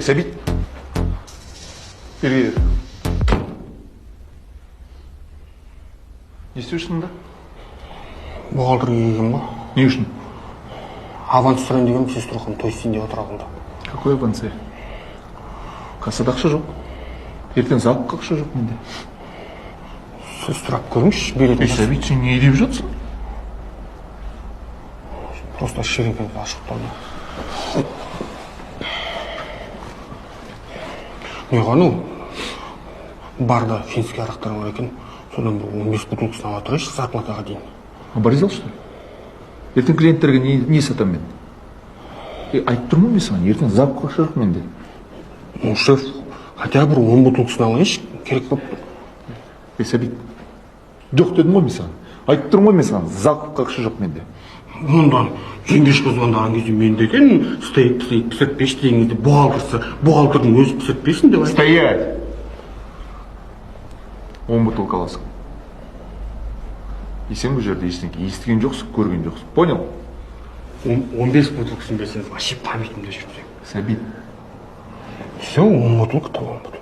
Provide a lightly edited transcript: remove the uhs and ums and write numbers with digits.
Эй, Сәбит. Бері кел. Не істеушісің да? Бухгалтерге келген ба? Не үшін? Аванс сұрайын деген сеструхам той істейін деп отыр алдында. Какой аванс? Кассада ақша жоқ. Ертең залыққа ақша жоқ менде. Сіз сұрап көріңізші, беретін. Ей, Сәбит, сен не деп жатсың? Просто ширинкаға ашық тұрды. Не ғану? Барда финский арақтарың бар екен. Содан бір 15 бутылкасын ала тұрайыншы зарплатаға дейін. Оборезал, что ли? Ертең клиенттерге не сатам мен? Айтып тұрмын мен саған, ертең залыққа ақша жоқ менде. Ну, шеф, хотя бір 10 бутылкасын алайыншы, керек болып. Ей, Сәбит, жоқ дедім ғой мен саған. Айтып тұрмын ғой мен саған, залыққа ақша жоқ менде. Ондан жеңгеш қыз звондаған кезде мен де екен, стоит пісіртпеші деген кезде бухгалтердің өзі пісіртпесін деп айтты. Стоять! 10 бутылка аласың. И сен бұл жерде ештеңке естіген жоқсың, көрген жоқсың. Понял? 15 бутылкасын берсеңіз, вообще памятімде жүрсең. Сәбит. Все, 10 бутылка, то 10 бутылка.